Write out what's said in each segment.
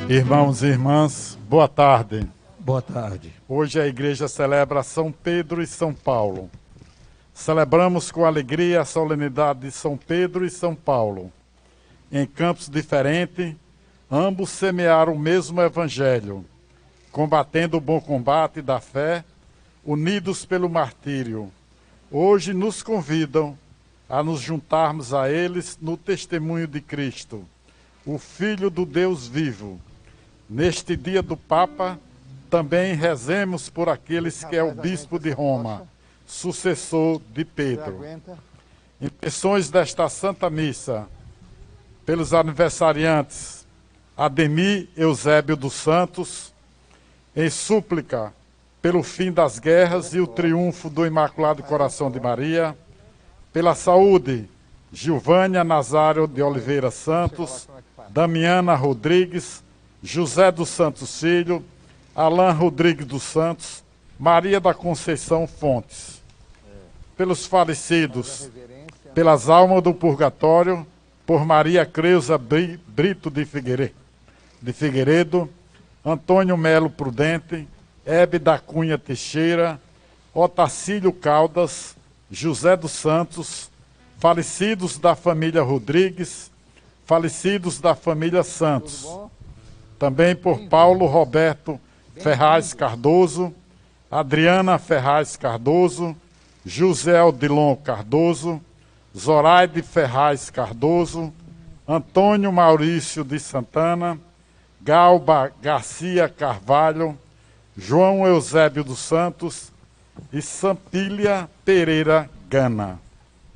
Irmãos e irmãs, boa tarde. Boa tarde. Hoje a igreja celebra São Pedro e São Paulo. Celebramos com alegria a solenidade de São Pedro e São Paulo. Em campos diferentes, ambos semearam o mesmo evangelho, combatendo o bom combate da fé, unidos pelo martírio. Hoje nos convidam a nos juntarmos a eles no testemunho de Cristo, o Filho do Deus vivo. Neste dia do Papa, também rezemos por aqueles que é o Bispo de Roma, sucessor de Pedro. Intenções desta Santa Missa, pelos aniversariantes Ademir Eusébio dos Santos, em súplica pelo fim das guerras e o triunfo do Imaculado Coração de Maria, pela saúde, Gilvânia Nazário de Oliveira Santos, Damiana Rodrigues, José dos Santos Filho, Alain Rodrigues dos Santos, Maria da Conceição Fontes. Pelos falecidos, pelas almas do purgatório, por Maria Creuza Brito de Figueiredo, Antônio Melo Prudente, Hebe da Cunha Teixeira, Otacílio Caldas, José dos Santos, falecidos da família Rodrigues, falecidos da família Santos. Também por Paulo Roberto Ferraz Cardoso, Adriana Ferraz Cardoso, José Odilon Cardoso, Zoraide Ferraz Cardoso, Antônio Maurício de Santana, Galba Garcia Carvalho, João Eusébio dos Santos e Sampília Pereira Gana.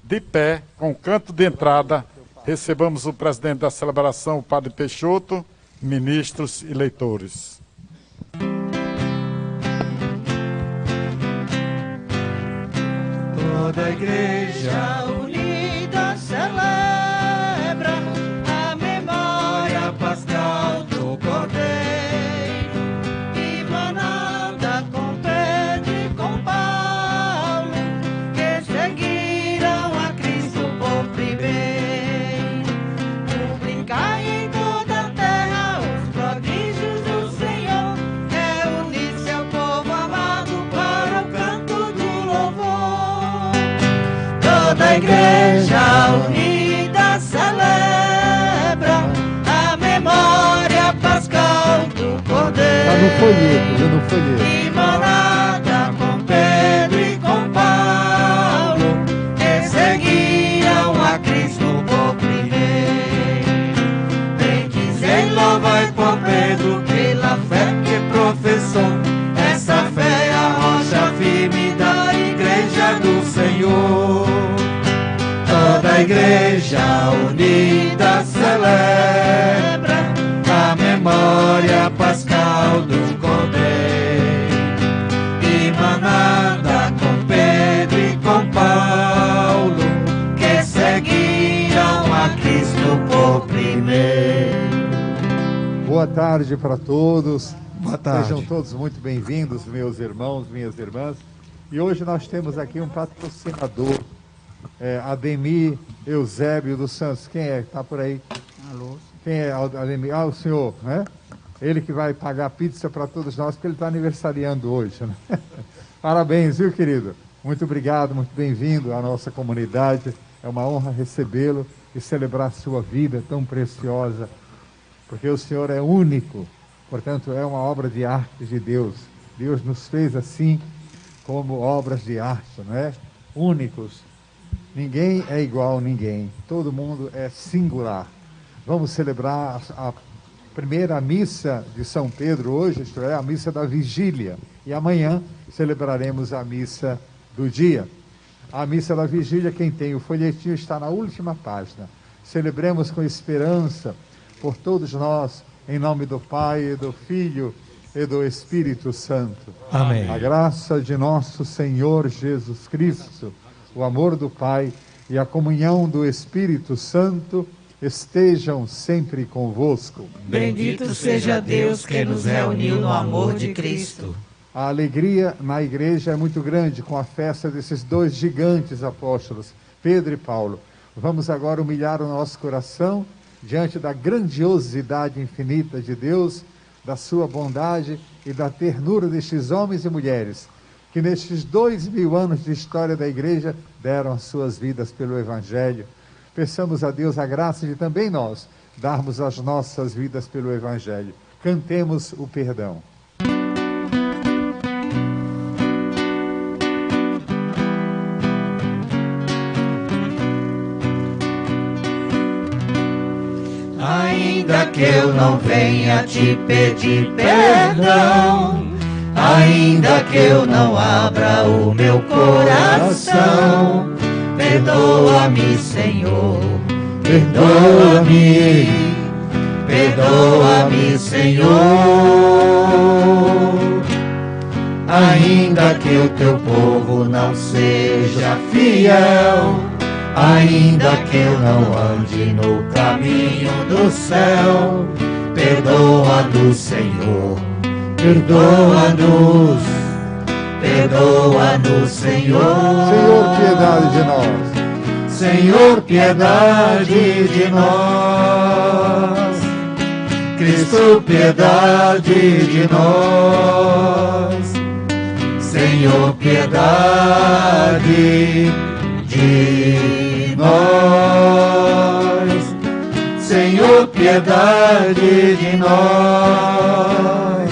De pé, com canto de entrada, recebamos o presidente da celebração, o Padre Peixoto, ministros e leitores. Toda a igreja unida celebra a memória pascal do Cordeiro, emanada com Pedro e com Paulo, que seguiram a Cristo por primeiro. Publicai em toda a terra os prodígios do Senhor, reunir seu povo amado para o canto do louvor. Toda a igreja unida celebra a memória pascal do Cordeiro. Tá no folheto, no folheto. Emanada com Pedro e com Paulo, que seguiam a Cristo por primeiro. Bendizei, louvai por Pedro, pela fé que professou. Essa fé é a rocha firme da igreja do Senhor. Toda a igreja unida celebra a memória pascal do Cordeiro, emanada com Pedro e com Paulo, que seguiam a Cristo por primeiro. Boa tarde para todos. Boa tarde. Sejam todos muito bem-vindos, meus irmãos, minhas irmãs. E hoje nós temos aqui um patrocinador, Ademir Eusébio dos Santos. Quem é? Está por aí? Alô? Quem é Ademir? Ah, o senhor, né? Ele que vai pagar pizza para todos nós, porque ele está aniversariando hoje, né? Parabéns, viu, querido? Muito obrigado, muito bem-vindo à nossa comunidade. É uma honra recebê-lo e celebrar a sua vida tão preciosa, porque o senhor é único, portanto, é uma obra de arte de Deus. Deus nos fez assim, como obras de arte, não é? Únicos. Ninguém é igual a ninguém. Todo mundo é singular. Vamos celebrar a primeira missa de São Pedro hoje, isto é, a missa da vigília. E amanhã celebraremos a missa do dia. A missa da vigília, quem tem o folhetinho, está na última página. Celebremos com esperança por todos nós, em nome do Pai, e do Filho e do Espírito Santo. Amém. A graça de nosso Senhor Jesus Cristo, o amor do Pai e a comunhão do Espírito Santo estejam sempre convosco. Bendito seja Deus que nos reuniu no amor de Cristo. A alegria na igreja é muito grande com a festa desses dois gigantes apóstolos, Pedro e Paulo. Vamos agora humilhar o nosso coração diante da grandiosidade infinita de Deus, da sua bondade e da ternura destes homens e mulheres, que nestes 2000 anos de história da igreja deram as suas vidas pelo Evangelho. Peçamos a Deus a graça de também nós darmos as nossas vidas pelo Evangelho. Cantemos o perdão. Ainda que eu não venha te pedir perdão, ainda que eu não abra o meu coração, perdoa-me, Senhor, perdoa-me, perdoa-me, Senhor. Ainda que o teu povo não seja fiel, ainda que eu não ande no caminho do céu, perdoa-nos, Senhor, perdoa-nos, perdoa-nos, Senhor. Senhor, piedade de nós. Senhor, piedade de nós. Cristo, piedade de nós. Senhor, piedade de nós. Senhor, piedade de nós.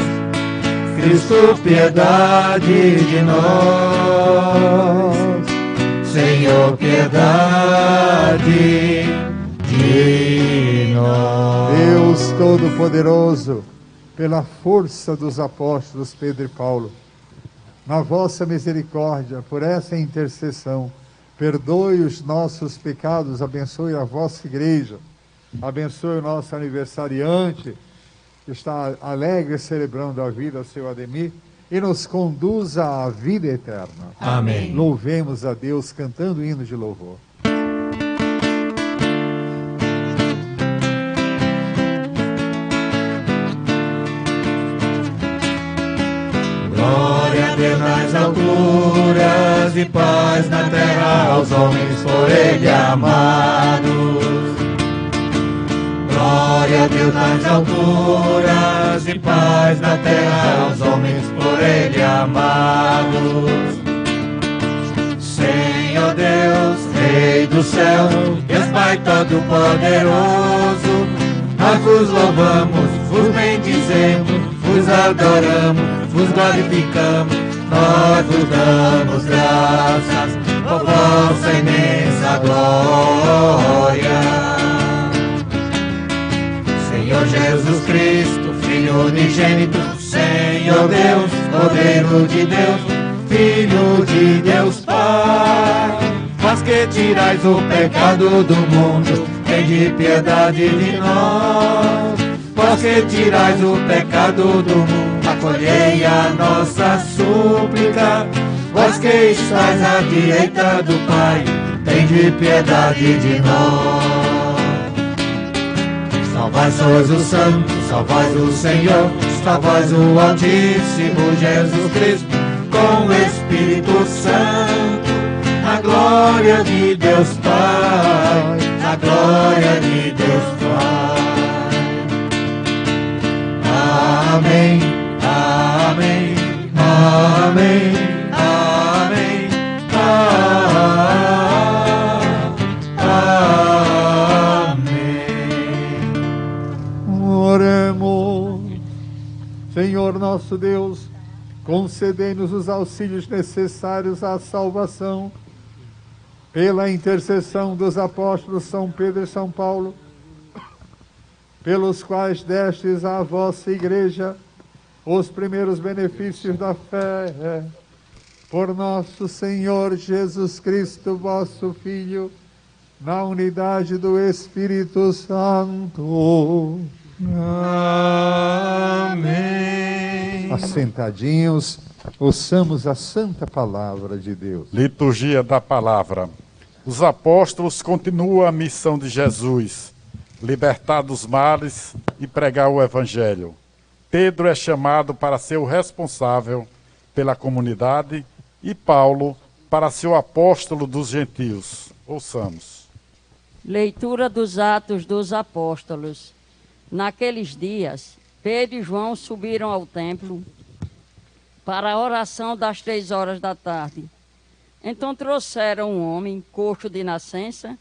Cristo, piedade de nós. Senhor, piedade de nós. Deus Todo-Poderoso, pela força dos apóstolos Pedro e Paulo, na vossa misericórdia, por essa intercessão, perdoe os nossos pecados, abençoe a vossa igreja, abençoe o nosso aniversariante, que está alegre celebrando a vida, seu Ademir, e nos conduza à vida eterna. Amém. Louvemos a Deus cantando hino de louvor. Glória a Deus nas alturas e paz na terra aos homens por Ele amados. Glória a Deus nas alturas e paz na terra aos homens por Ele amados. Senhor Deus, Rei do céu, Deus Pai Todo-Poderoso, nós vos louvamos, vos bendizemos, vos adoramos, vos glorificamos, nós vos damos graças por vossa imensa glória. Senhor Jesus Cristo, Filho unigênito, Senhor Deus, Cordeiro de Deus, Filho de Deus Pai, vós que tirais o pecado do mundo, tende piedade de nós. Vós que tirais o pecado do mundo, acolhei a nossa súplica. Vós que estáis à direita do Pai, tende piedade de nós. Salvai sois o Santo, salvai o Senhor, salvai o Altíssimo Jesus Cristo, com o Espírito Santo, a glória de Deus Pai, a glória de Deus Pai. Amém, amém, amém, amém, amém. Oremos. Senhor nosso Deus, concedei-nos os auxílios necessários à salvação, pela intercessão dos apóstolos São Pedro e São Paulo, pelos quais destes à vossa igreja os primeiros benefícios da fé, por nosso Senhor Jesus Cristo, vosso Filho, na unidade do Espírito Santo. Amém. Assentadinhos, ouçamos a santa palavra de Deus. Liturgia da Palavra. Os apóstolos continuam a missão de Jesus, libertar dos males e pregar o Evangelho. Pedro é chamado para ser o responsável pela comunidade e Paulo para ser o apóstolo dos gentios. Ouçamos. Leitura dos Atos dos Apóstolos. Naqueles dias, Pedro e João subiram ao templo para a oração das 3 horas da tarde. Então trouxeram um homem coxo de nascença,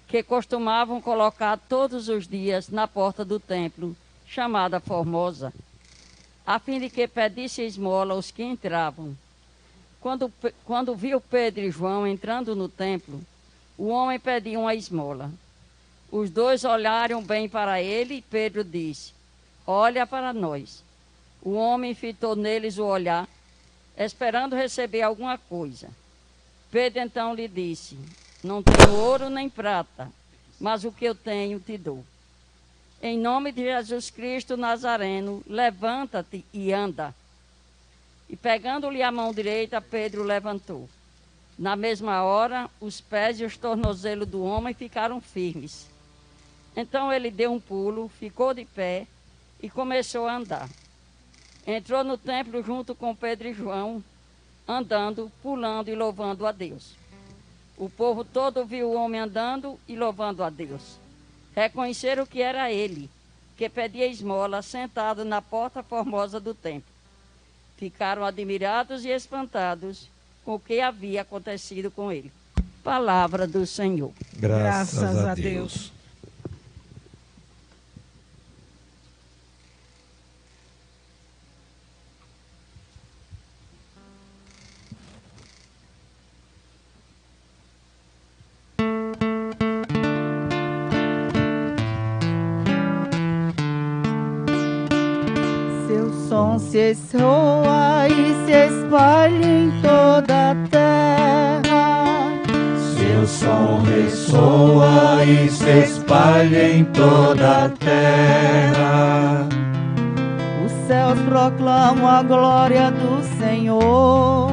que costumavam colocar todos os dias na porta do templo, chamada Formosa, a fim de que pedisse esmola aos que entravam. Quando viu Pedro e João entrando no templo, o homem pediu uma esmola. Os dois olharam bem para ele e Pedro disse: olha para nós. O homem fitou neles o olhar, esperando receber alguma coisa. Pedro então lhe disse: não tenho ouro nem prata, mas o que eu tenho te dou. Em nome de Jesus Cristo Nazareno, levanta-te e anda. E pegando-lhe a mão direita, Pedro levantou. Na mesma hora, os pés e os tornozelos do homem ficaram firmes. Então ele deu um pulo, ficou de pé e começou a andar. Entrou no templo junto com Pedro e João, andando, pulando e louvando a Deus. O povo todo viu o homem andando e louvando a Deus. Reconheceram que era ele, que pedia esmola, sentado na porta formosa do templo. Ficaram admirados e espantados com o que havia acontecido com ele. Palavra do Senhor. Graças a Deus. Se soa e se espalha em toda a terra. Seu som ressoa e se espalha em toda a terra. Os céus proclamam a glória do Senhor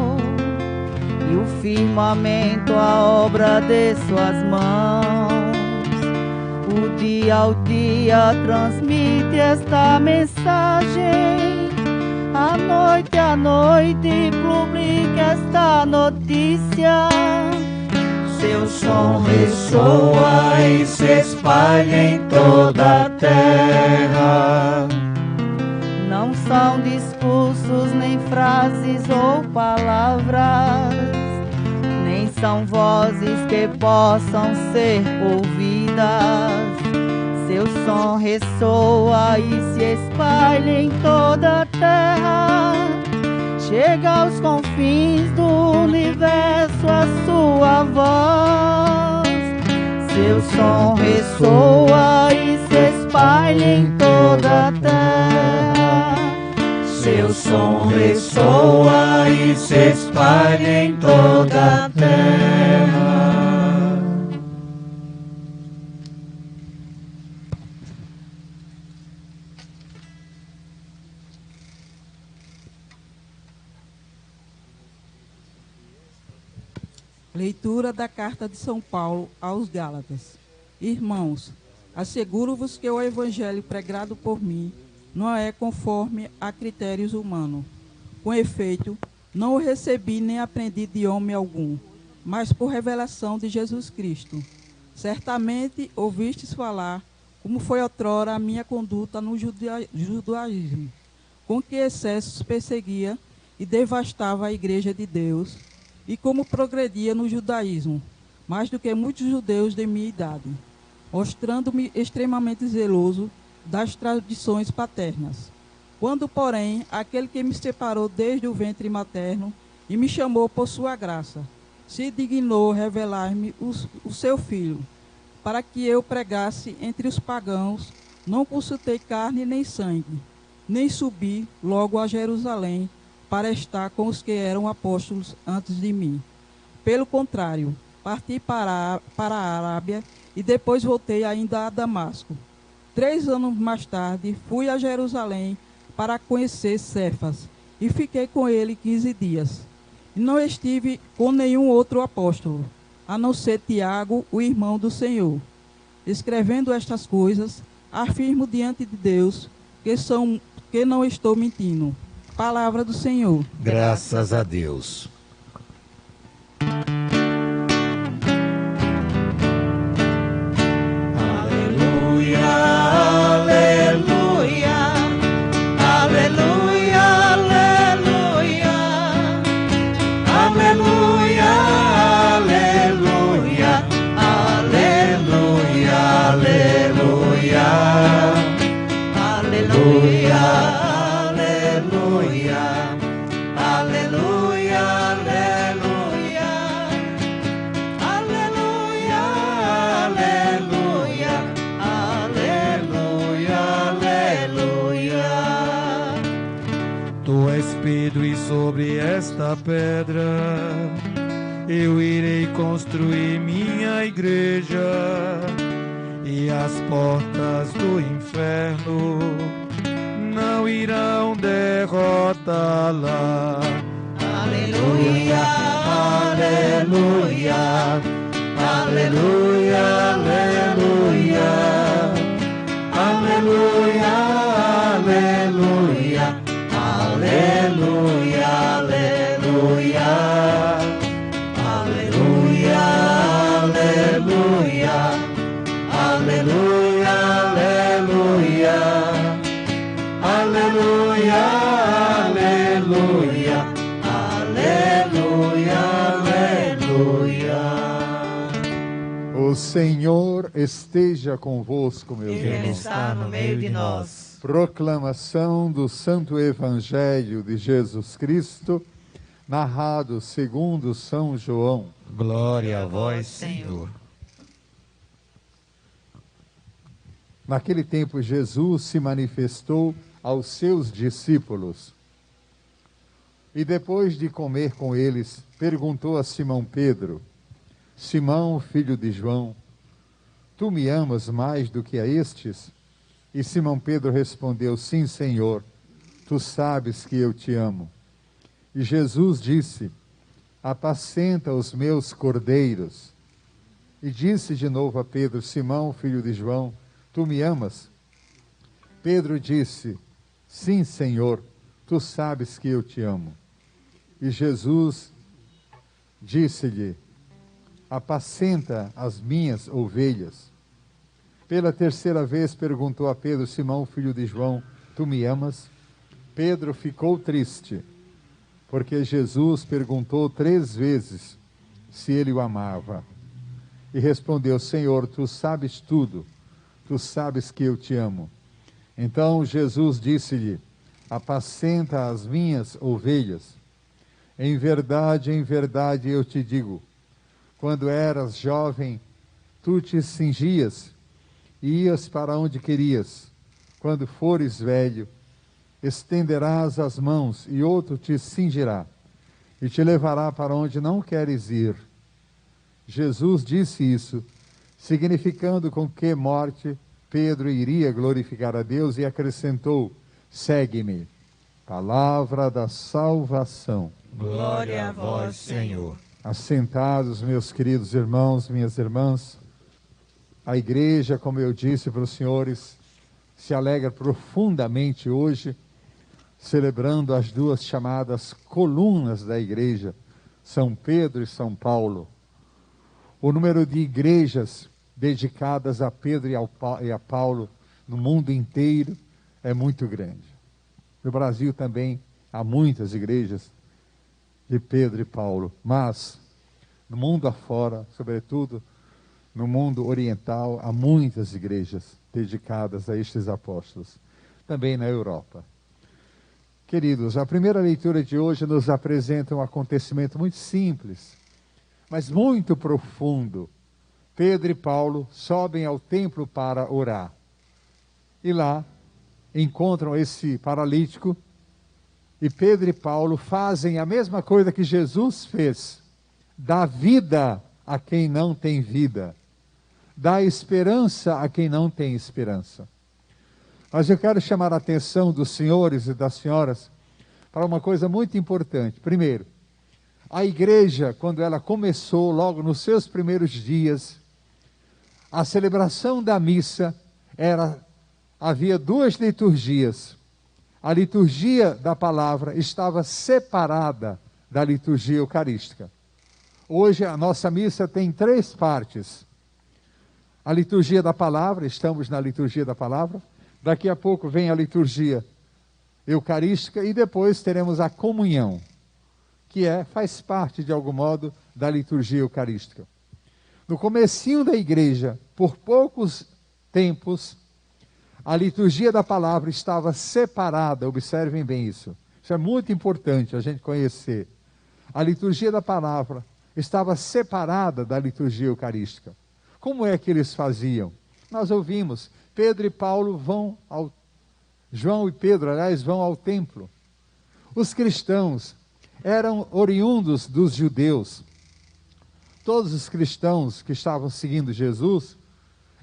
e o firmamento a obra de suas mãos. O dia ao dia transmite esta mensagem. À noite, publica esta notícia. Seu som ressoa e se espalha em toda a terra. Não são discursos, nem frases ou palavras, nem são vozes que possam ser ouvidas. Seu som ressoa e se espalha em toda a terra. Chega aos confins do universo a sua voz. Seu som ressoa e se espalha em toda a terra. Seu som ressoa e se espalha em toda a terra. Leitura da Carta de São Paulo aos Gálatas. Irmãos, asseguro-vos que o evangelho pregado por mim não é conforme a critérios humanos. Com efeito, não o recebi nem aprendi de homem algum, mas por revelação de Jesus Cristo. Certamente ouvistes falar como foi outrora a minha conduta no judaísmo, com que excessos perseguia e devastava a igreja de Deus, e como progredia no judaísmo, mais do que muitos judeus de minha idade, mostrando-me extremamente zeloso das tradições paternas. Quando, porém, aquele que me separou desde o ventre materno e me chamou por sua graça, se dignou revelar-me o seu Filho, para que eu pregasse entre os pagãos, não consultei carne nem sangue, nem subi logo a Jerusalém, para estar com os que eram apóstolos antes de mim. Pelo contrário, parti para a Arábia e depois voltei ainda a Damasco. 3 anos mais tarde, fui a Jerusalém para conhecer Cefas e fiquei com ele 15 dias. E não estive com nenhum outro apóstolo, a não ser Tiago, o irmão do Senhor. Escrevendo estas coisas, afirmo diante de Deus que não estou mentindo. Palavra do Senhor. Graças a Deus. sobre esta pedra eu irei construir minha igreja, e as portas do inferno não irão derrotá-la. Aleluia, aleluia, aleluia, aleluia, aleluia, aleluia, aleluia, aleluia, aleluia, aleluia, aleluia, aleluia, aleluia, aleluia, aleluia. O Senhor esteja convosco, meus Ele irmãos. está no meio de nós. Proclamação do Santo Evangelho de Jesus Cristo, narrado segundo São João. Glória a vós, Senhor. Naquele tempo, Jesus se manifestou aos seus discípulos. E depois de comer com eles, perguntou a Simão Pedro: Simão, filho de João, tu me amas mais do que a estes? E Simão Pedro respondeu: Sim, Senhor, tu sabes que eu te amo. E Jesus disse: Apacenta os meus cordeiros. E disse de novo a Pedro: Simão, filho de João, tu me amas? Pedro disse: Sim, Senhor, tu sabes que eu te amo. E Jesus disse-lhe: Apacenta as minhas ovelhas. Pela terceira vez perguntou a Pedro: Simão, filho de João, tu me amas? Pedro ficou triste, porque Jesus perguntou 3 vezes se ele o amava. E respondeu: Senhor, tu sabes tudo, tu sabes que eu te amo. Então Jesus disse-lhe: Apacenta as minhas ovelhas. Em verdade eu te digo, quando eras jovem, tu te cingias e ias para onde querias. Quando fores velho, estenderás as mãos e outro te cingirá e te levará para onde não queres ir. Jesus disse isso, significando com que morte Pedro iria glorificar a Deus, e acrescentou: segue-me. Palavra da salvação. Glória a vós, Senhor. Assentados, meus queridos irmãos, minhas irmãs, a igreja, como eu disse para os senhores, se alegra profundamente hoje, celebrando as 2 chamadas colunas da igreja, São Pedro e São Paulo. O número de igrejas dedicadas a Pedro e a Paulo no mundo inteiro é muito grande. No Brasil também há muitas igrejas de Pedro e Paulo, mas no mundo afora, sobretudo no mundo oriental, há muitas igrejas dedicadas a estes apóstolos, também na Europa. Queridos, a primeira leitura de hoje nos apresenta um acontecimento muito simples, mas muito profundo. Pedro e Paulo sobem ao templo para orar. E lá encontram esse paralítico, e Pedro e Paulo fazem a mesma coisa que Jesus fez: dá vida a quem não tem vida, dá esperança a quem não tem esperança. Mas eu quero chamar a atenção dos senhores e das senhoras para uma coisa muito importante. Primeiro, a igreja, quando ela começou, logo nos seus primeiros dias, a celebração da missa havia 2 liturgias. A liturgia da palavra estava separada da liturgia eucarística. Hoje a nossa missa tem 3 partes. A liturgia da palavra, estamos na liturgia da palavra. Daqui a pouco vem a liturgia eucarística e depois teremos a comunhão, que faz parte de algum modo da liturgia eucarística. No comecinho da igreja, por poucos tempos, a liturgia da palavra estava separada. Observem bem isso. Isso é muito importante a gente conhecer. A liturgia da palavra estava separada da liturgia eucarística. Como é que eles faziam? Nós ouvimos, Pedro e Paulo João e Pedro, aliás, vão ao templo. Os cristãos eram oriundos dos judeus. Todos os cristãos que estavam seguindo Jesus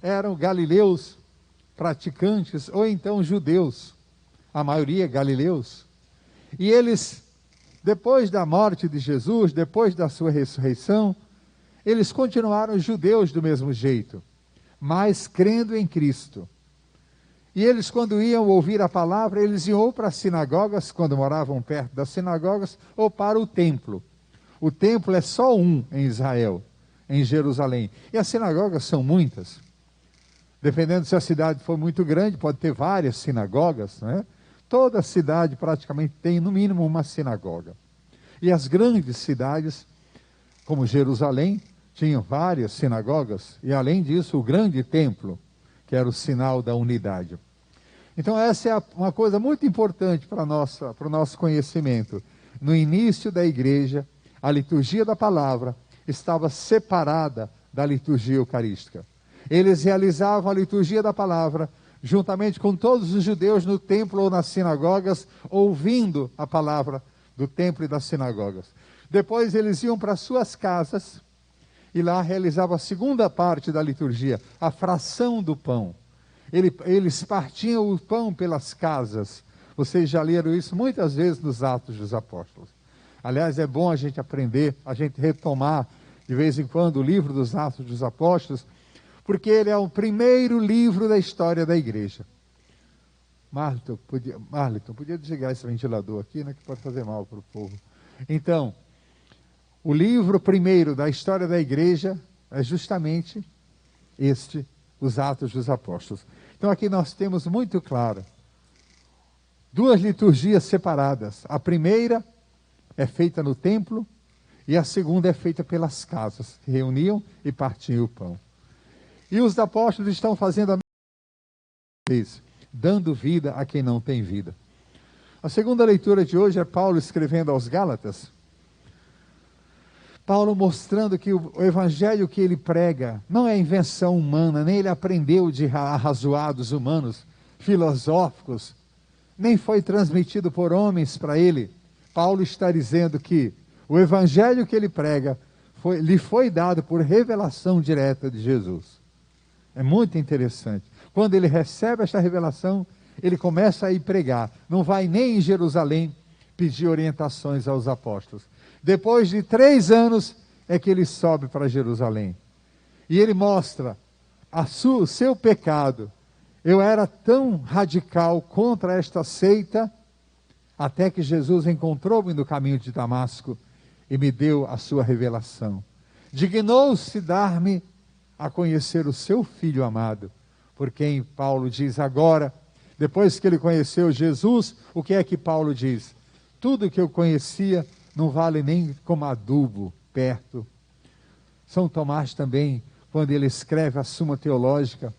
eram galileus, praticantes, ou então judeus, a maioria galileus. E eles, depois da morte de Jesus, depois da sua ressurreição, eles continuaram judeus do mesmo jeito, mas crendo em Cristo. E eles, quando iam ouvir a palavra, eles iam ou para as sinagogas, quando moravam perto das sinagogas, ou para o templo. O templo é só um em Israel, em Jerusalém. E as sinagogas são muitas. Dependendo se a cidade for muito grande, pode ter várias sinagogas, não é? Toda cidade praticamente tem, no mínimo, uma sinagoga. E as grandes cidades, como Jerusalém, tinham várias sinagogas. E, além disso, o grande templo, que era o sinal da unidade. Então, essa é uma coisa muito importante para o nosso conhecimento. No início da igreja, a liturgia da palavra estava separada da liturgia eucarística. Eles realizavam a liturgia da palavra juntamente com todos os judeus no templo ou nas sinagogas, ouvindo a palavra do templo e das sinagogas. Depois eles iam para suas casas e lá realizavam a segunda parte da liturgia, a fração do pão. Eles partiam o pão pelas casas. Vocês já leram isso muitas vezes nos Atos dos Apóstolos. Aliás, é bom a gente aprender, a gente retomar de vez em quando o livro dos Atos dos Apóstolos, porque ele é o primeiro livro da história da igreja. Marliton, podia desligar esse ventilador aqui, né, que pode fazer mal para o povo. Então, o livro primeiro da história da igreja é justamente este, os Atos dos Apóstolos. Então aqui nós temos muito claro duas liturgias separadas. A primeira é feita no templo e a segunda é feita pelas casas, que reuniam e partiam o pão. E os apóstolos estão fazendo a mesma coisa, dando vida a quem não tem vida. A segunda leitura de hoje é Paulo escrevendo aos Gálatas. Paulo mostrando que o evangelho que ele prega não é invenção humana, nem ele aprendeu de arrazoados humanos, filosóficos, nem foi transmitido por homens para ele. Paulo está dizendo que o evangelho que ele prega lhe foi dado por revelação direta de Jesus. É muito interessante. Quando ele recebe esta revelação, ele começa a ir pregar. Não vai nem em Jerusalém pedir orientações aos apóstolos. Depois de 3 anos é que ele sobe para Jerusalém. E ele mostra o seu pecado. Eu era tão radical contra esta seita, até que Jesus encontrou-me no caminho de Damasco e me deu a sua revelação. Dignou-se dar-me a conhecer o seu Filho amado, por quem Paulo diz agora, depois que ele conheceu Jesus, o que é que Paulo diz? Tudo que eu conhecia não vale nem como adubo perto. São Tomás também, quando ele escreve a Suma Teológica,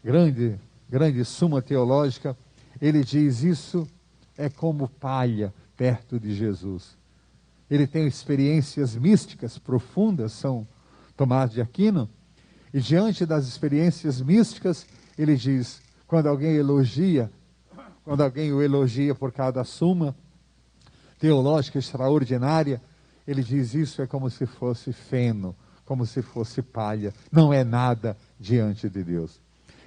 grande Suma Teológica, ele diz, isso é como palha perto de Jesus. Ele tem experiências místicas profundas, São Tomás de Aquino, e diante das experiências místicas, ele diz, quando alguém o elogia por causa da Suma Teológica extraordinária, ele diz, isso é como se fosse feno, como se fosse palha, não é nada diante de Deus.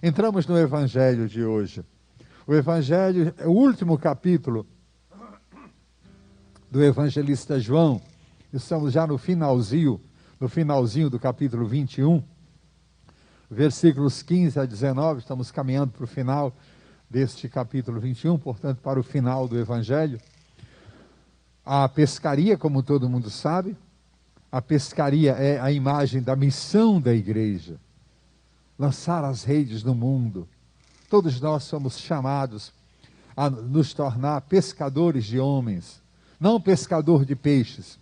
Entramos no Evangelho de hoje. O Evangelho é o último capítulo do evangelista João. Estamos já no finalzinho do capítulo 21, versículos 15 a 19, estamos caminhando para o final deste capítulo 21, portanto para o final do Evangelho. A pescaria, como todo mundo sabe, a pescaria é a imagem da missão da igreja, lançar as redes no mundo. Todos nós somos chamados a nos tornar pescadores de homens, não pescador de peixes.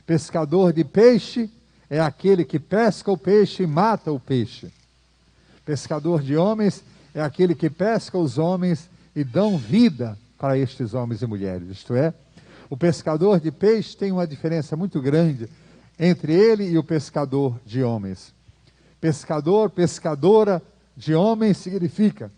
Pescador de peixe é aquele que pesca o peixe e mata o peixe. Pescador de homens é aquele que pesca os homens e dão vida para estes homens e mulheres. Isto é, o pescador de peixe tem uma diferença muito grande entre ele e o pescador de homens. Pescador, pescadora de homens significa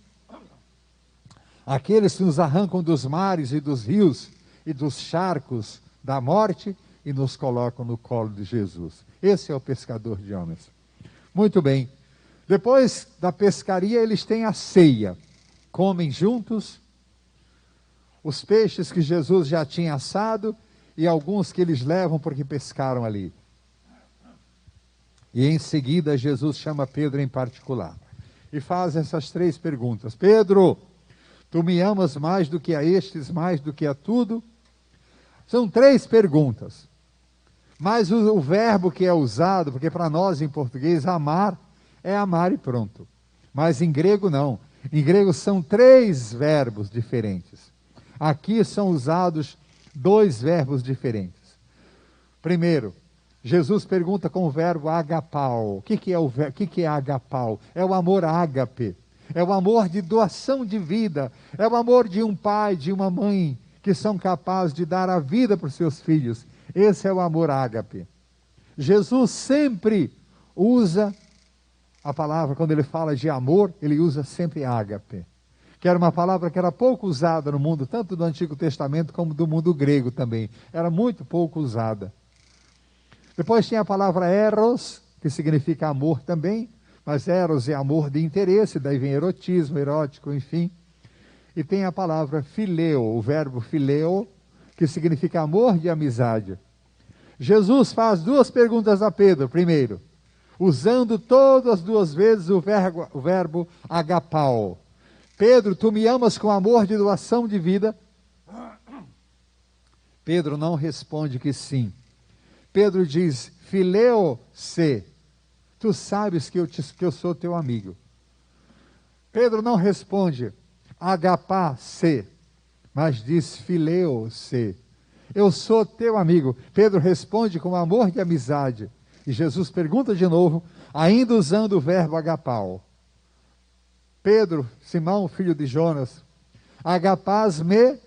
aqueles que nos arrancam dos mares e dos rios e dos charcos da morte e nos colocam no colo de Jesus. Esse é o pescador de homens. Muito bem. Depois da pescaria, eles têm a ceia. Comem juntos os peixes que Jesus já tinha assado e alguns que eles levam porque pescaram ali. E em seguida, Jesus chama Pedro em particular e faz essas 3 perguntas. Pedro, tu me amas mais do que a estes, mais do que a tudo? São 3 perguntas. Mas o verbo que é usado, porque para nós em português, amar é amar e pronto. Mas em grego não. Em grego são 3 verbos diferentes. Aqui são usados 2 verbos diferentes. Primeiro, Jesus pergunta com o verbo agapau. O que é agapau? É o amor ágape. É o amor de doação de vida. É o amor de um pai, de uma mãe, que são capazes de dar a vida para os seus filhos. Esse é o amor ágape. Jesus sempre usa a palavra, quando ele fala de amor, ele usa sempre ágape, que era uma palavra que era pouco usada no mundo, tanto do Antigo Testamento como do mundo grego também. Era muito pouco usada. Depois tinha a palavra eros, que significa amor também, mas eros é amor de interesse, daí vem erotismo, erótico, enfim. E tem a palavra phileo, o verbo phileo, que significa amor de amizade. Jesus faz 2 perguntas a Pedro. Primeiro, usando todas as 2 vezes o verbo agapau. Pedro, tu me amas com amor de doação de vida? Pedro não responde que sim. Pedro diz, phileo se, tu sabes que eu sou teu amigo. Pedro não responde, agapá se, mas diz phileo se, eu sou teu amigo. Pedro responde com amor de amizade. E Jesus pergunta de novo, ainda usando o verbo agapau. Pedro, Simão, filho de Jonas, agapás me,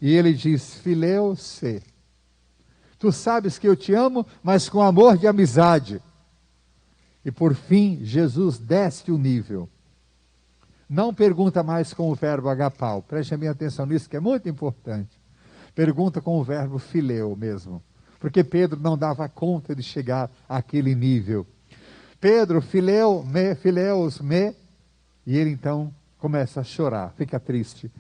e ele diz, phileo se. Tu sabes que eu te amo, mas com amor de amizade. E por fim, Jesus desce o nível. Não pergunta mais com o verbo agapau. Preste bem atenção nisso, que é muito importante. Pergunta com o verbo phileo mesmo. Porque Pedro não dava conta de chegar àquele nível. Pedro, phileos me, e ele então começa a chorar, fica triste.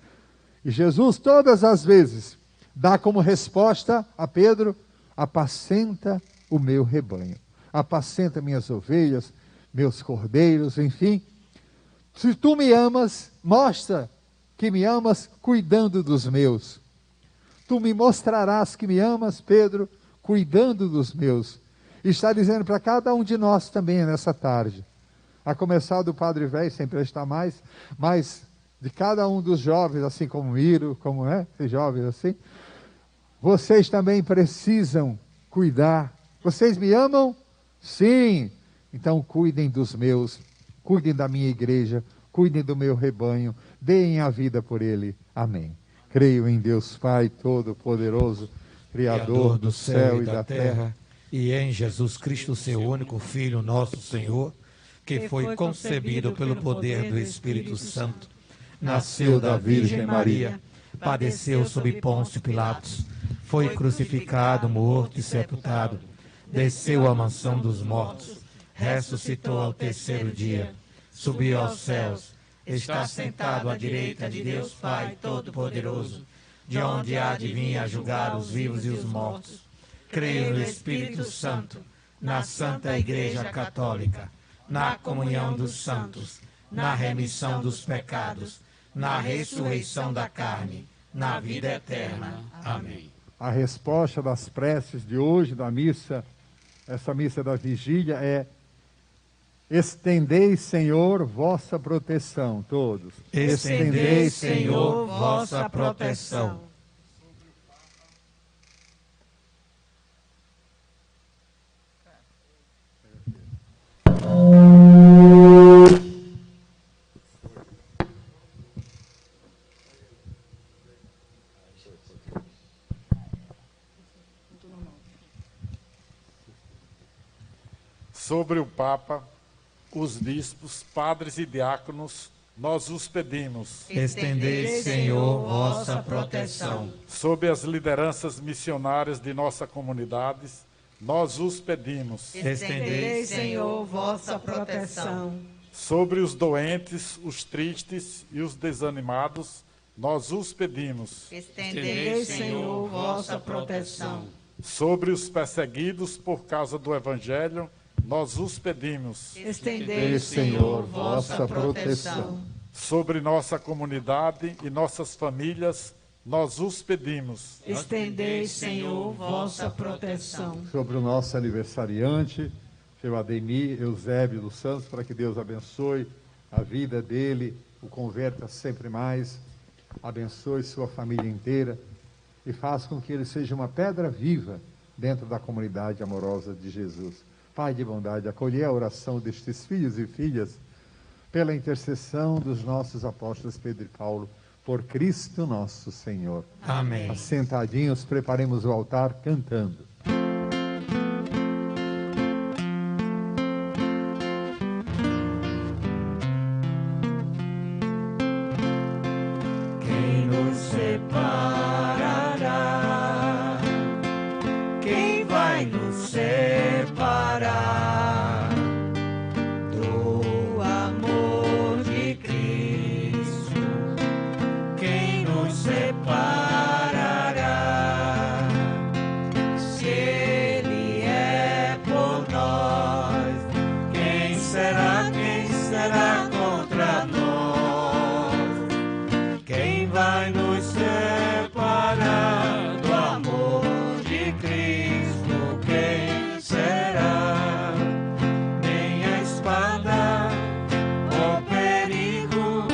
E Jesus todas as vezes dá como resposta a Pedro, apacenta o meu rebanho. Apacenta minhas ovelhas, meus cordeiros, enfim. Se tu me amas, mostra que me amas cuidando dos meus. Tu me mostrarás que me amas, Pedro, cuidando dos meus. E está dizendo para cada um de nós também nessa tarde. A começar do Padre Velho, sem prestar mais, mas de cada um dos jovens, assim como Miro, como esses jovens assim, vocês também precisam cuidar. Vocês me amam? Sim. Então cuidem dos meus, cuidem da minha igreja, cuidem do meu rebanho, deem a vida por ele. Amém. Creio em Deus Pai Todo-Poderoso, Criador do céu e da terra, e em Jesus Cristo, seu único Filho, nosso Senhor, que foi concebido pelo poder do Espírito Santo, nasceu da Virgem Maria, padeceu sob Pôncio Pilatos, foi crucificado, morto e sepultado, desceu à mansão dos mortos, ressuscitou ao 3º dia, subiu aos céus, está sentado à direita de Deus Pai Todo-Poderoso, de onde há de vir a julgar os vivos e os mortos. Creio no Espírito Santo, na Santa Igreja Católica, na comunhão dos santos, na remissão dos pecados, na ressurreição da carne, na vida eterna. Amém. A resposta das preces de hoje, da missa, essa missa da vigília é: estendei, Senhor, vossa proteção, todos. Estendei, Senhor, vossa proteção. Sobre o Papa, os bispos, padres e diáconos nós os pedimos. Estendei, Senhor, vossa proteção. Sob as lideranças missionárias de nossa comunidade, nós os pedimos. Estendei, Senhor, vossa proteção. Sobre os doentes, os tristes e os desanimados, nós os pedimos. Estendei, Senhor, vossa proteção. Sobre os perseguidos por causa do Evangelho, nós os pedimos. Estendei, Senhor, vossa proteção. Sobre nossa comunidade e nossas famílias, nós os pedimos. Estendei, Senhor, vossa proteção. Sobre o nosso aniversariante, seu Ademir Eusébio dos Santos, para que Deus abençoe a vida dele, o converta sempre mais, abençoe sua família inteira e faça com que ele seja uma pedra viva dentro da comunidade amorosa de Jesus. Pai de bondade, acolher a oração destes filhos e filhas pela intercessão dos nossos apóstolos Pedro e Paulo, por Cristo nosso Senhor. Amém. Assentadinhos, preparemos o altar cantando. Quem nos separará? Quem vai nos separar do amor de Cristo? Quem nos separará? Se Ele é por nós, quem será contra nós? Quem vai nos separar do amor de Cristo? Quem será? Nem a espada, o perigo,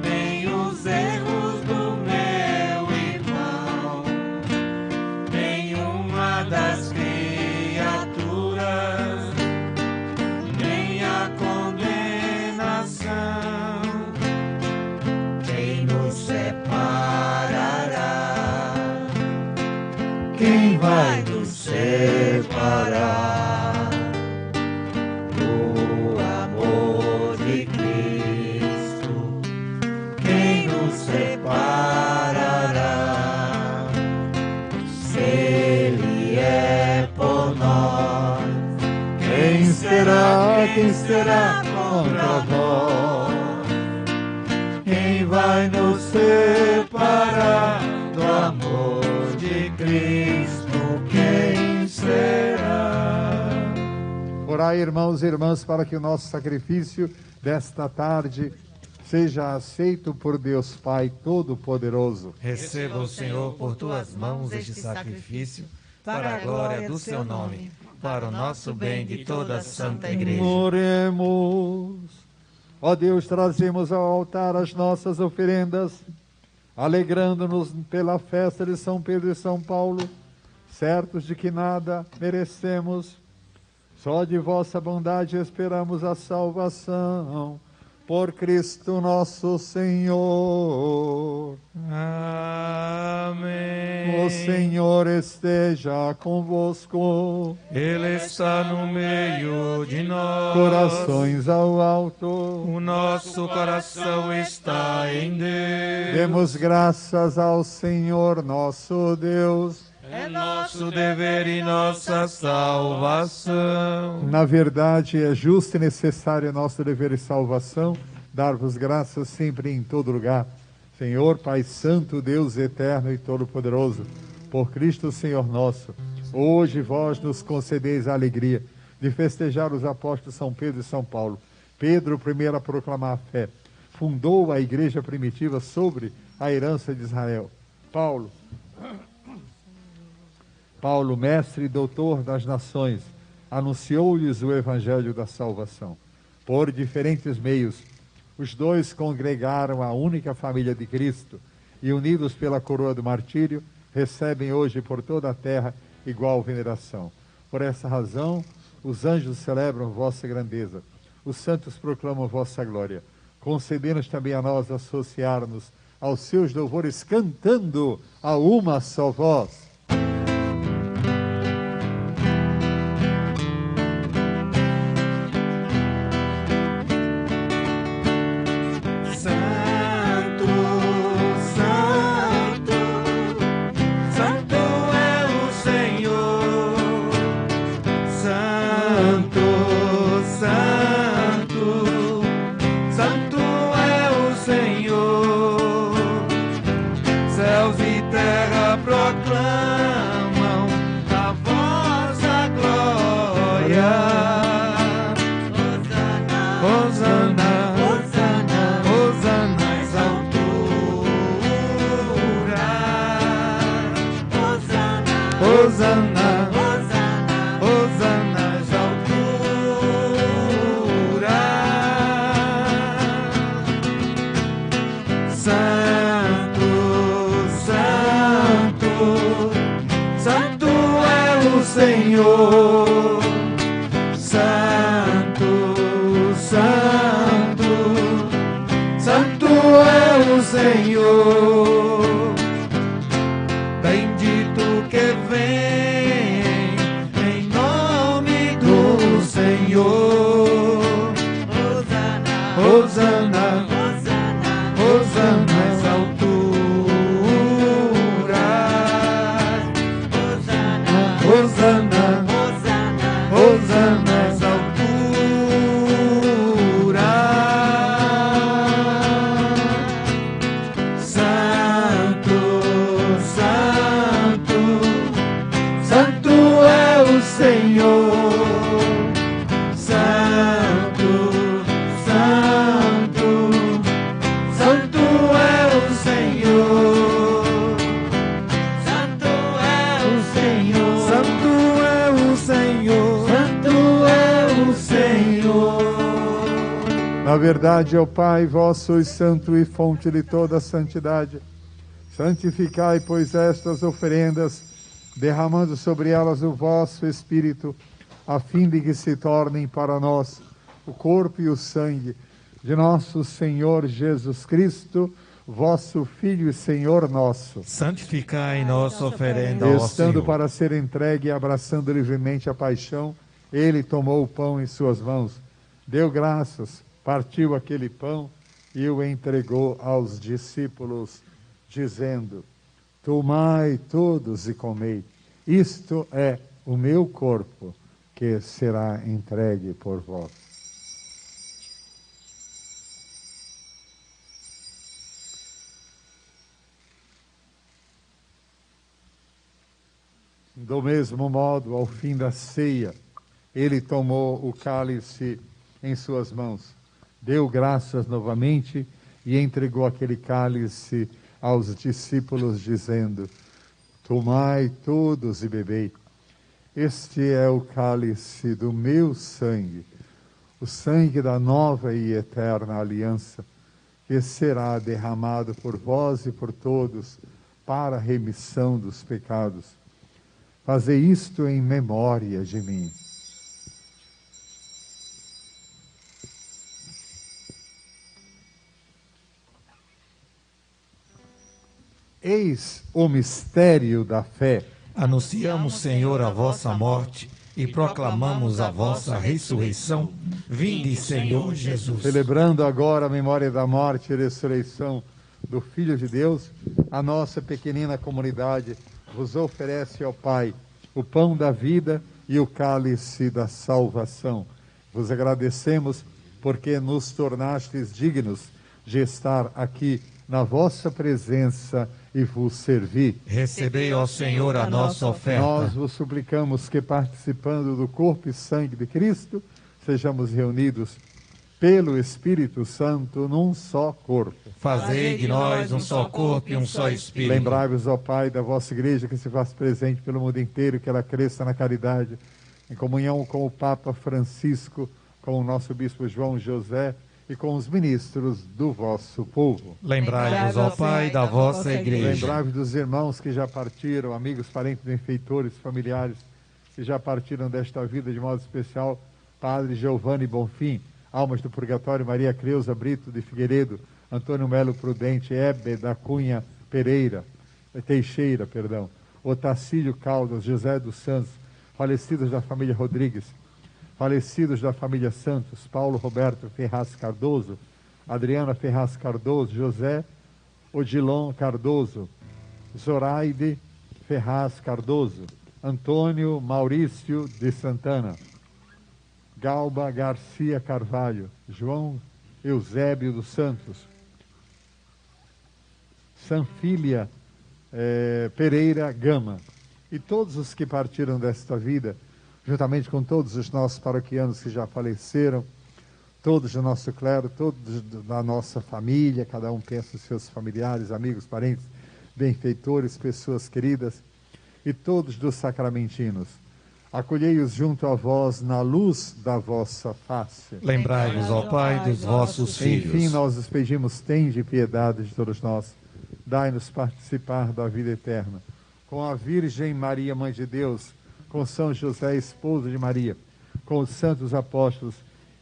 nem os erros do meu irmão, nenhuma das criaturas, nem a condenação. Quem nos separará? Quem vai nos separar do amor de Cristo? Quem nos separará? Se Ele é por nós, quem será contra nós? Quem vai nos separar do amor de Cristo? Quem será? Orai, irmãos e irmãs, para que o nosso sacrifício desta tarde seja aceito por Deus Pai Todo-Poderoso. Receba o Senhor por tuas mãos este sacrifício, para a glória do seu nome, para o nosso bem de toda a Santa Igreja. Oremos. Ó Deus, trazemos ao altar as nossas oferendas, alegrando-nos pela festa de São Pedro e São Paulo, certos de que nada merecemos. Só de vossa bondade esperamos a salvação, por Cristo nosso Senhor. Amém. O Senhor esteja convosco. Ele está no meio de nós. Corações ao alto. O nosso coração está em Deus. Demos graças ao Senhor nosso Deus. É nosso dever e nossa salvação. Na verdade, é justo e necessário nosso dever e salvação dar-vos graças sempre e em todo lugar. Senhor, Pai Santo, Deus eterno e todo-poderoso, por Cristo Senhor nosso, hoje vós nos concedeis a alegria de festejar os apóstolos São Pedro e São Paulo. Pedro, o primeiro a proclamar a fé, fundou a igreja primitiva sobre a herança de Israel. Paulo, mestre e doutor das nações, anunciou-lhes o evangelho da salvação. Por diferentes meios, os dois congregaram a única família de Cristo e, unidos pela coroa do martírio, recebem hoje por toda a terra igual veneração. Por essa razão, os anjos celebram vossa grandeza, os santos proclamam vossa glória. Concedei-nos também a nós associar-nos aos seus louvores, cantando a uma só voz. Santo, Santo, Santo é o Senhor. Céus e terra proclamam a vossa glória. Hosana, Hosana, Hosana nas alturas. Hosana, Hosana nas alturas. Santo, Santo, Santo é o Senhor. Santo, Santo, Santo é o Senhor. Bendito que vem em nome do Senhor. Hosana, Hosana, Hosana nas alturas. Hosana, Hosana nas alturas. Santo, Santo, Santo é o Senhor. Santo, Santo, Santo é o Senhor. Santo é o Senhor. Santo é o Senhor. Santo é o Senhor. Na verdade, ó Pai, vós sois santo e fonte de toda a santidade. Santificai, pois, estas oferendas, derramando sobre elas o vosso Espírito, a fim de que se tornem para nós o corpo e o sangue de nosso Senhor Jesus Cristo, vosso Filho e Senhor nosso. Santificai nossa oferenda ao Estando Senhor. para ser entregue e abraçando livremente a paixão, ele tomou o pão em suas mãos, deu graças, partiu aquele pão e o entregou aos discípulos, dizendo: tomai todos e comei, isto é o meu corpo, que será entregue por vós. Do mesmo modo, ao fim da ceia, ele tomou o cálice em suas mãos, deu graças novamente e entregou aquele cálice aos discípulos, dizendo: tomai todos e bebei. Este é o cálice do meu sangue, o sangue da nova e eterna aliança, que será derramado por vós e por todos para a remissão dos pecados. Fazei isto em memória de mim. Eis o mistério da fé. Anunciamos, Senhor, a vossa morte e proclamamos a vossa ressurreição. Vinde, Senhor Jesus. Celebrando agora a memória da morte e ressurreição do Filho de Deus, a nossa pequenina comunidade vos oferece, ó Pai, o pão da vida e o cálice da salvação. Vos agradecemos porque nos tornastes dignos de estar aqui na vossa presença e vos servir. Recebei, ó Senhor, a nossa oferta. Nós vos suplicamos que, participando do corpo e sangue de Cristo, sejamos reunidos pelo Espírito Santo num só corpo. Fazei de nós um só corpo e um só Espírito. Lembrai-vos, ó Pai, da vossa igreja que se faz presente pelo mundo inteiro, que ela cresça na caridade, em comunhão com o Papa Francisco, com o nosso Bispo João José e com os ministros do vosso povo. Lembrai-vos, ó Pai, da vossa igreja. Lembrai-vos dos irmãos que já partiram, amigos, parentes, benfeitores, familiares, que já partiram desta vida, de modo especial, Padre Giovanni Bonfim, Almas do Purgatório, Maria Creuza Brito de Figueiredo, Antônio Melo Prudente, Hebe da Cunha Teixeira, Otacílio Caldas, José dos Santos, falecidos da família Rodrigues, falecidos da família Santos, Paulo Roberto Ferraz Cardoso, Adriana Ferraz Cardoso, José Odilon Cardoso, Zoraide Ferraz Cardoso, Antônio Maurício de Santana, Galba Garcia Carvalho, João Eusébio dos Santos, Sanfília Pereira Gama, e todos os que partiram desta vida, juntamente com todos os nossos paroquianos que já faleceram, todos do nosso clero, todos da nossa família, cada um pensa nos seus familiares, amigos, parentes, benfeitores, pessoas queridas, e todos dos sacramentinos. Acolhei-os junto a vós na luz da vossa face. Lembrai-vos, ó Pai, dos vossos filhos. Enfim, nós os pedimos, tende piedade de todos nós. Dai-nos participar da vida eterna. Com a Virgem Maria, Mãe de Deus, com São José, esposo de Maria, com os santos apóstolos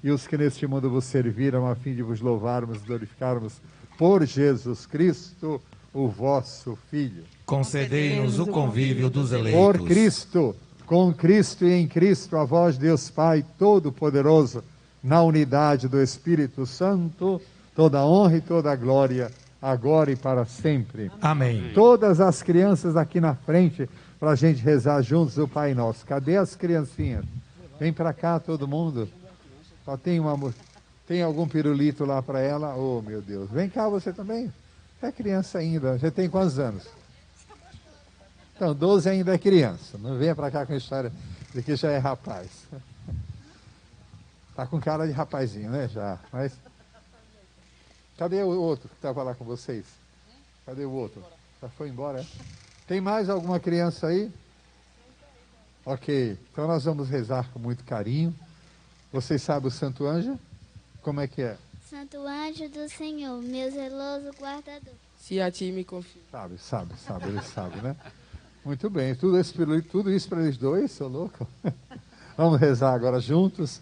e os que neste mundo vos serviram, a fim de vos louvarmos, glorificarmos por Jesus Cristo, o vosso Filho. Concedei-nos o convívio dos eleitos. Por Cristo, com Cristo e em Cristo, a vós, Deus Pai Todo-Poderoso, na unidade do Espírito Santo, toda honra e toda glória, agora e para sempre. Amém. Todas as crianças aqui na frente, para a gente rezar juntos o Pai Nosso. Cadê as criancinhas? Vem para cá todo mundo. Só tem algum pirulito lá para ela? Oh, meu Deus. Vem cá você também. É criança ainda. Você tem quantos anos? Então, 12 ainda é criança. Não venha para cá com a história de que já é rapaz. Tá com cara de rapazinho, né? Já. Mas cadê o outro que estava lá com vocês? Cadê o outro? Já foi embora, é? Tem mais alguma criança aí? Ok. Então nós vamos rezar com muito carinho. Vocês sabem o Santo Anjo? Como é que é? Santo Anjo do Senhor, meu zeloso guardador. Se a ti me confio. Sabe, ele sabe, né? Muito bem, tudo isso para eles dois, sou louco. Vamos rezar agora juntos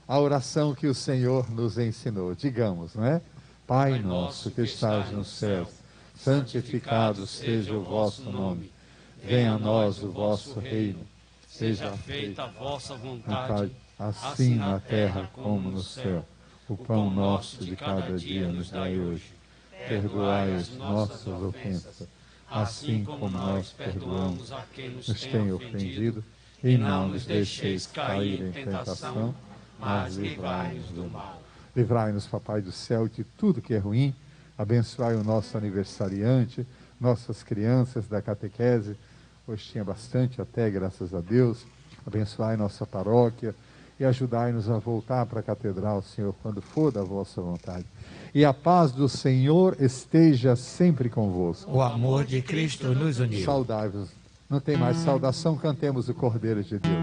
a oração que o Senhor nos ensinou. Digamos, não é? Pai nosso que estás no céu, santificado seja o vosso nome. Venha a nós o vosso reino. Seja feita a vossa vontade, assim na terra como no céu. O pão nosso de cada dia nos dai hoje. Perdoai as nossas ofensas, assim como nós perdoamos a quem nos tem ofendido. E não nos deixeis cair em tentação, mas livrai-nos do mal. Livrai-nos, Papai do céu, de tudo que é ruim. Abençoai o nosso aniversariante, nossas crianças da catequese. Hoje tinha bastante até, graças a Deus. Abençoai nossa paróquia e ajudai-nos a voltar para a catedral, Senhor, quando for da vossa vontade. E a paz do Senhor esteja sempre convosco. O amor de Cristo nos uniu. Saudai-vos. Não tem mais saudação, cantemos o Cordeiro de Deus.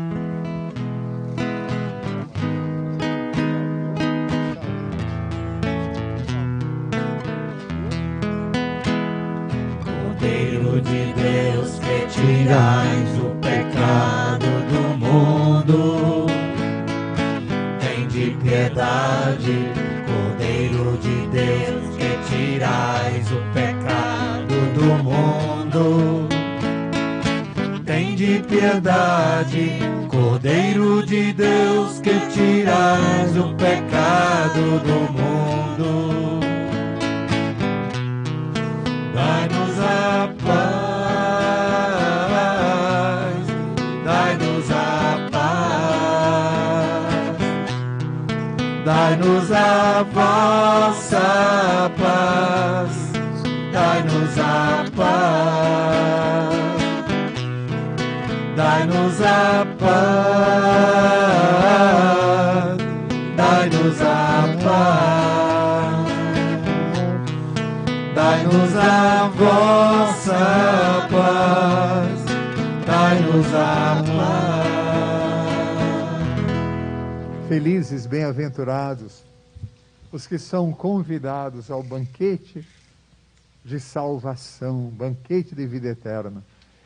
Cordeiro de Deus, que tirais o pecado do mundo, tende piedade. Cordeiro de Deus, que tirais o pecado do mundo, tende piedade. Cordeiro de Deus, que tirais o pecado do mundo, dai-nos a paz, dai-nos a paz, dai-nos a vossa paz, dai-nos a paz, dai-nos a paz, dai-nos a paz, dai-nos a vossa paz, dai-nos a paz. Felizes, bem-aventurados os que são convidados ao banquete de salvação, banquete de vida eterna.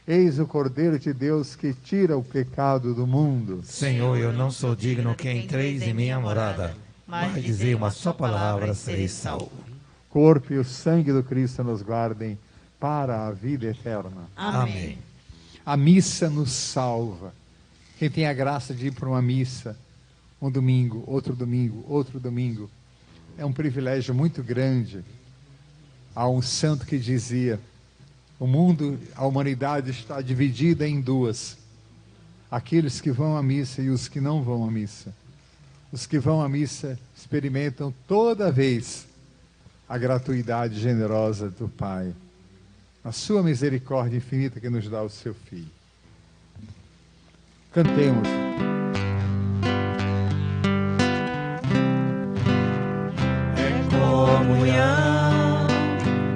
Eis o Cordeiro de Deus que tira o pecado do mundo. Senhor, eu não sou digno que entreis em minha morada, mas dizei uma só palavra, serei salvo. Corpo e o sangue do Cristo nos guardem para a vida eterna. Amém. A missa nos salva. Quem tem a graça de ir para uma missa, um domingo, outro domingo, é um privilégio muito grande. Há um santo que dizia: o mundo, a humanidade está dividida em duas: aqueles que vão à missa e os que não vão à missa. Os que vão à missa experimentam toda vez a gratuidade generosa do Pai, a sua misericórdia infinita que nos dá o seu Filho. Cantemos.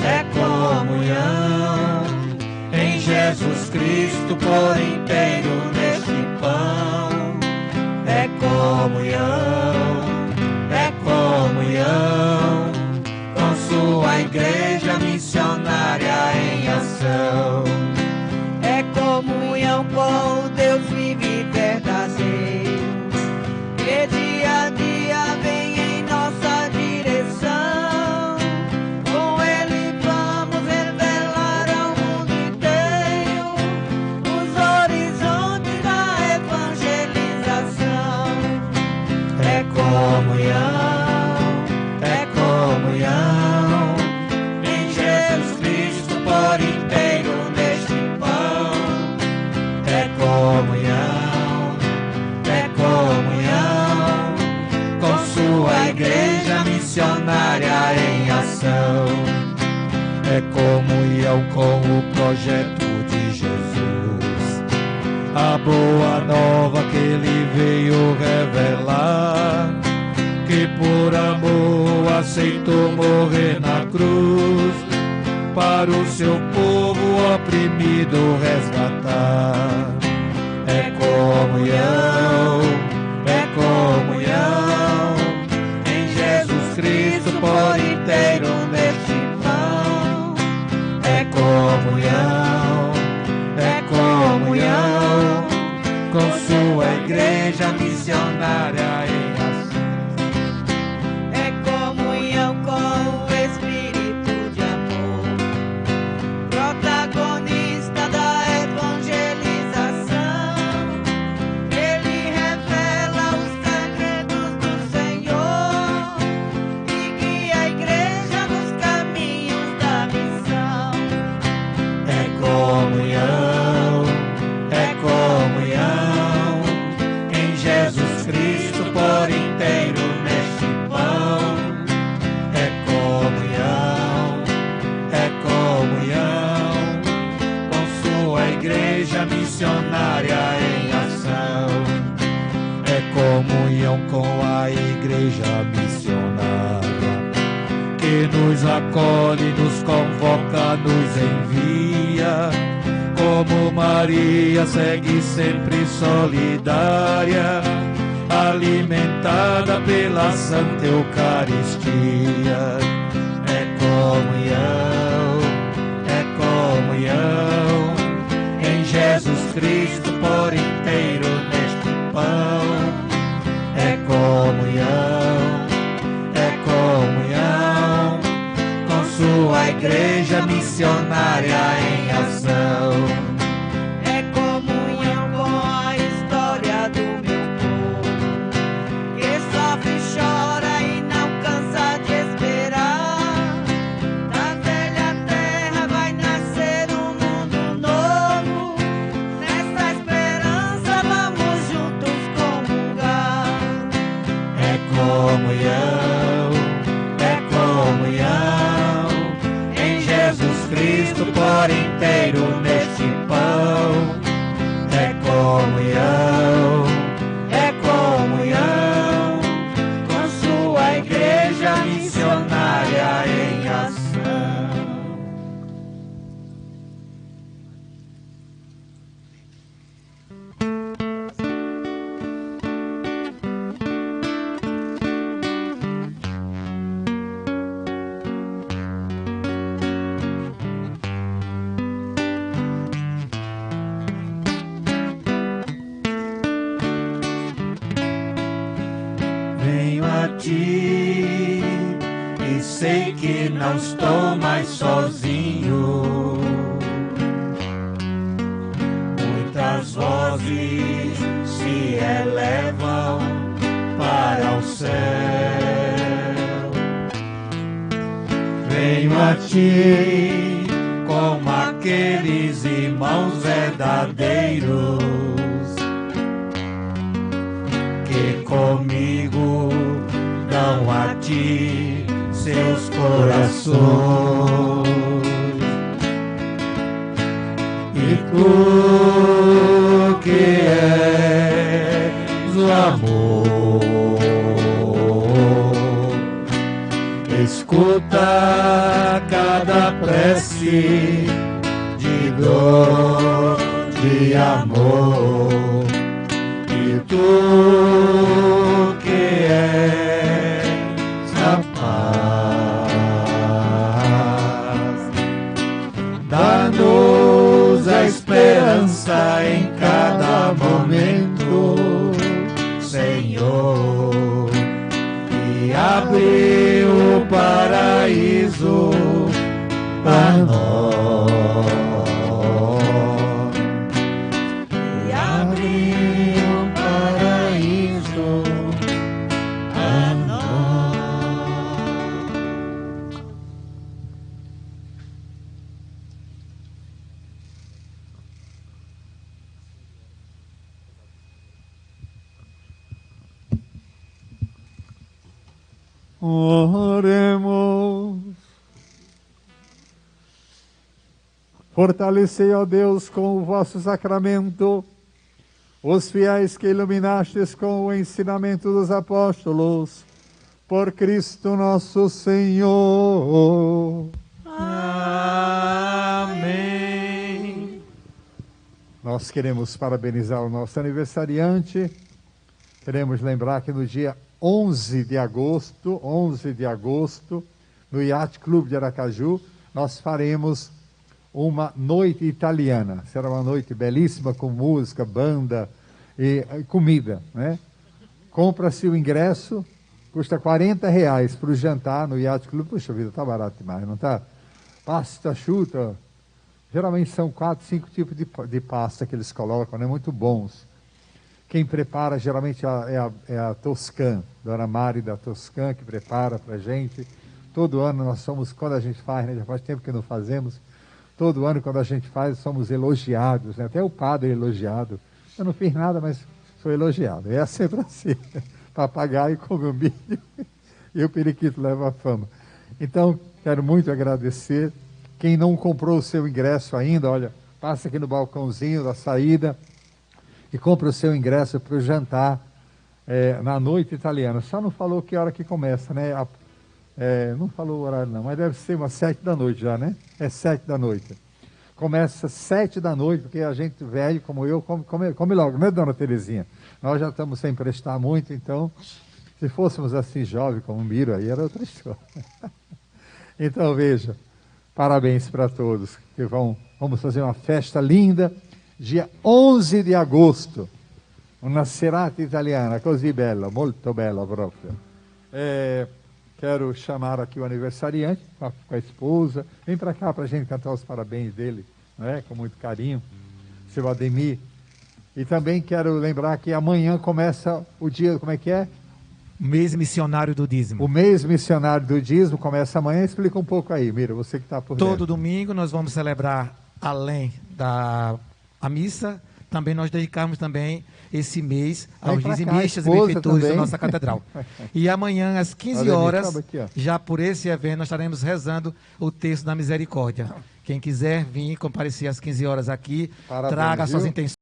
É comunhão em Jesus Cristo por inteiro neste pão. É comunhão com sua igreja missionária em ação. É comunhão com o Deus vivo e verdadeiro, que dia a dia vem em nossa direção. Com Ele vamos revelar ao mundo inteiro os horizontes da evangelização. É comunhão em Jesus Cristo por inteiro neste pão. É comunhão com sua igreja missionária em ação. É comunhão com o projeto de Jesus, a boa nova que Ele veio revelar, que por amor aceitou morrer na cruz, para o seu povo oprimido resgatar. É comunhão em Jesus Cristo por inteiro neste pão. É comunhão com sua igreja missionária em ação. É comunhão com o Espírito de amor, protagonista da evangelização. Ele revela os segredos do Senhor e guia a igreja nos caminhos da missão. É comunhão em Jesus Cristo por inteiro neste pão. É comunhão com sua igreja missionária em ação. É comunhão com a igreja missionária, que nos acolhe, nos convoca, nos envia. Como Maria segue sempre solidária, alimentada pela Santa Eucaristia. É comunhão em Jesus Cristo por inteiro neste pão. É comunhão com sua igreja missionária em ação. É comunhão com a história do meu povo, que sofre e chora e não cansa de esperar. Da velha terra vai nascer um mundo novo, nessa esperança vamos juntos comungar. É comunhão em Jesus Cristo por inteiro neste pão. É comunhão com sua igreja missionária em ação. Venho a ti e sei que não estou mais sozinho. Muitas vozes se elevam para o céu. Venho a ti como aqueles irmãos verdadeiros que comigo ti seus corações. E tu que és o amor, escuta cada prece de dor, de amor. E tu que és a paz, dá-nos a esperança em cada momento, Senhor, e abre o paraíso para nós. E abre o paraíso para nós. Oremos. Fortalecei, ó Deus, com o vosso sacramento, os fiéis que iluminastes com o ensinamento dos apóstolos, por Cristo nosso Senhor. Amém. Nós queremos parabenizar o nosso aniversariante. Queremos lembrar que no dia 11 de agosto, no Yacht Clube de Aracaju, nós faremos uma noite italiana. Será uma noite belíssima, com música, banda e comida, né? Compra-se o ingresso, custa R$40 para o jantar no Yacht Clube. Puxa vida, tá barato demais, não tá? Pasta, chuta. Geralmente são 4, 5 tipos de pasta que eles colocam, né? Muito bons. Quem prepara geralmente é a Toscan, Dona Mari da Toscan, que prepara para a gente. Todo ano nós somos, quando a gente faz, né? Já faz tempo que não fazemos. Todo ano, quando a gente faz, somos elogiados, né? Até o padre é elogiado. Eu não fiz nada, mas sou elogiado. É sempre assim. Papagaio come o milho e o periquito leva a fama. Então, quero muito agradecer. Quem não comprou o seu ingresso ainda, olha, passa aqui no balcãozinho da saída e compra o seu ingresso para o jantar na noite italiana. Só não falou que hora que começa, né? Não falou o horário não, mas deve ser umas 7 da noite já, né? É 7 da noite. Começa 7 da noite, porque a gente velho, como eu, come logo, né, Dona Terezinha? Nós já estamos sem prestar muito, então, se fôssemos assim jovens como o Miro, aí era outra história. Então, veja, parabéns para todos, que vamos fazer uma festa linda, dia 11 de agosto, uma serata italiana, così bella, molto bella proprio. Quero chamar aqui o aniversariante, com a esposa. Vem para cá para a gente cantar os parabéns dele, né? Com muito carinho, seu Ademir. E também quero lembrar que amanhã começa o dia, como é que é? Mês missionário do dízimo. O mês missionário do dízimo começa amanhã. Explica um pouco aí, Mira, você que está por dentro. Todo domingo nós vamos celebrar, além da missa, também nós dedicamos também esse mês aos dizimistas e benfeitores da nossa catedral. E amanhã, às 15 horas, já por esse evento, nós estaremos rezando o Terço da Misericórdia. Quem quiser vir comparecer às 15 horas aqui, traga suas intenções.